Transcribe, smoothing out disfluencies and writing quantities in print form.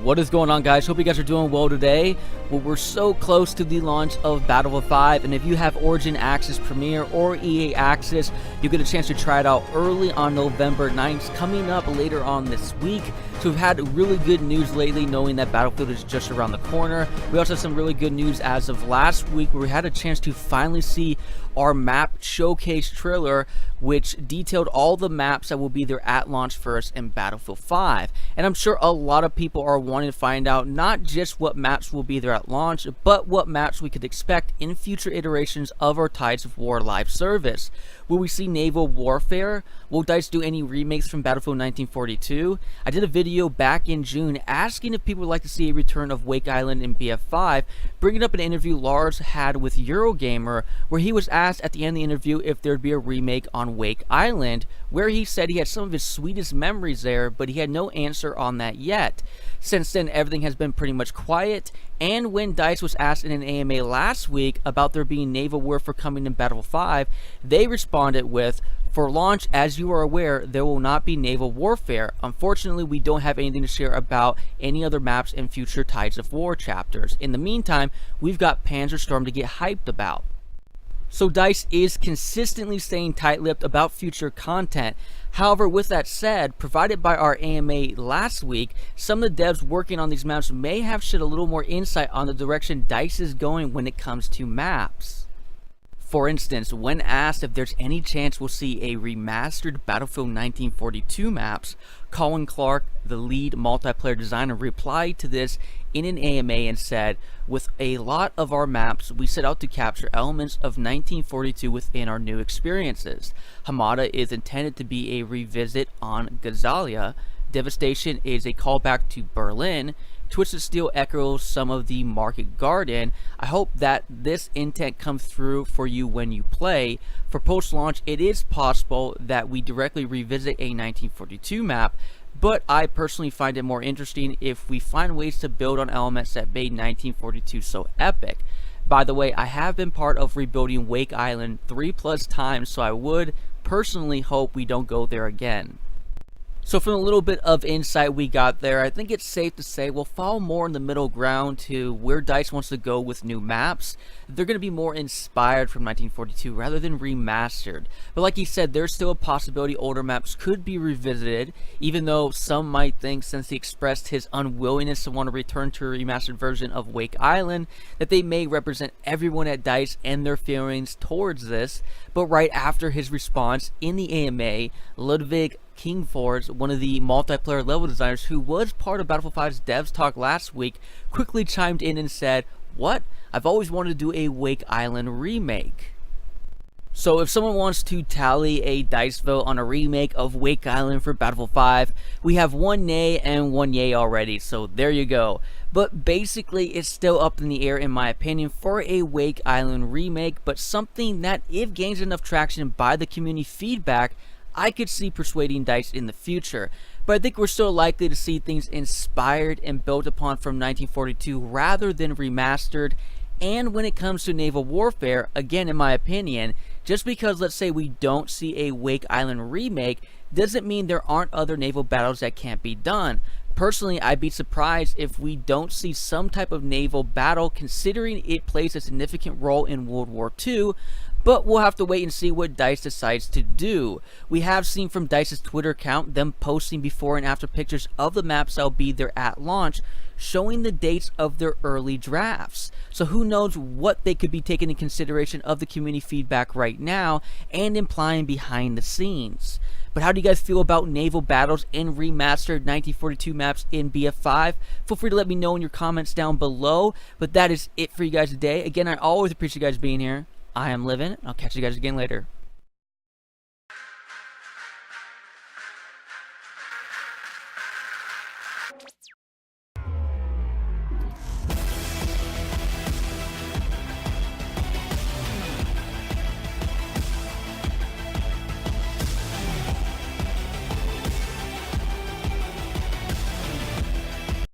What is going on, guys? Hope you guys are doing well today. Well, we're so close to the launch of Battlefield 5, and if you have Origin Access Premier or EA Access, you get a chance to try it out early on November 9th, coming up later on this week. So we've had really good news lately, knowing that Battlefield is just around the corner. We also have some really good news as of last week, where we had a chance to finally see our map showcase trailer, which detailed all the maps that will be there at launch first in Battlefield 5. And I'm sure a lot of people are wanting to find out not just what maps will be there at launch, but what maps we could expect in future iterations of our Tides of War live service. Will we see naval warfare? Will DICE do any remakes from Battlefield 1942? I did a video back in June asking if people would like to see a return of Wake Island in BF5, bringing up an interview Lars had with Eurogamer, where he was asked at the end of the interview if there'd be a remake on Wake Island, where he said he had some of his sweetest memories there, but he had no answer on that yet. Since then, everything has been pretty much quiet, and when DICE was asked in an AMA last week about there being naval warfare coming in Battlefield 5, they responded with, "For launch, as you are aware, there will not be naval warfare. Unfortunately, we don't have anything to share about any other maps in future Tides of War chapters. In the meantime, we've got Panzerstorm to get hyped about." So DICE is consistently staying tight-lipped about future content. However, with that said, provided by our AMA last week, some of the devs working on these maps may have shed a little more insight on the direction DICE is going when it comes to maps. For instance, when asked if there's any chance we'll see a remastered Battlefield 1942 maps, Colin Clark, the lead multiplayer designer, replied to this in an AMA and said, "With a lot of our maps, we set out to capture elements of 1942 within our new experiences. Hamada is intended to be a revisit on Gazalia. Devastation is a callback to Berlin. Twisted Steel echoes some of the Market Garden. I hope that this intent comes through for you when you play. For post-launch, it is possible that we directly revisit a 1942 map, but I personally find it more interesting if we find ways to build on elements that made 1942 so epic. By the way, I have been part of rebuilding Wake Island 3+ times, so I would personally hope we don't go there again." So from a little bit of insight we got there, I think it's safe to say we'll fall more in the middle ground to where DICE wants to go with new maps. They're going to be more inspired from 1942 rather than remastered. But like he said, there's still a possibility older maps could be revisited, even though some might think, since he expressed his unwillingness to want to return to a remastered version of Wake Island, that they may represent everyone at DICE and their feelings towards this. But right after his response in the AMA, Ludwig Kingfors, one of the multiplayer level designers who was part of Battlefield 5's devs talk last week, quickly chimed in and said, "What? I've always wanted to do a Wake Island remake." So if someone wants to tally a DICE vote on a remake of Wake Island for Battlefield 5, we have one nay and one yay already, so there you go. But basically, it's still up in the air in my opinion for a Wake Island remake, but something that, if gains enough traction by the community feedback, I could see persuading DICE in the future. But I think we're still likely to see things inspired and built upon from 1942 rather than remastered. And when it comes to naval warfare, again in my opinion, just because let's say we don't see a Wake Island remake doesn't mean there aren't other naval battles that can't be done. Personally, I'd be surprised if we don't see some type of naval battle, considering it plays a significant role in World War II, but we'll have to wait and see what DICE decides to do. We have seen from DICE's Twitter account them posting before and after pictures of the maps that'll be there at launch, showing the dates of their early drafts. So who knows what they could be taking into consideration of the community feedback right now and implying behind the scenes. But how do you guys feel about naval battles in remastered 1942 maps in BF5? Feel free to let me know in your comments down below. But that is it for you guys today. Again, I always appreciate you guys being here. I am Livin'. I'll catch you guys again later.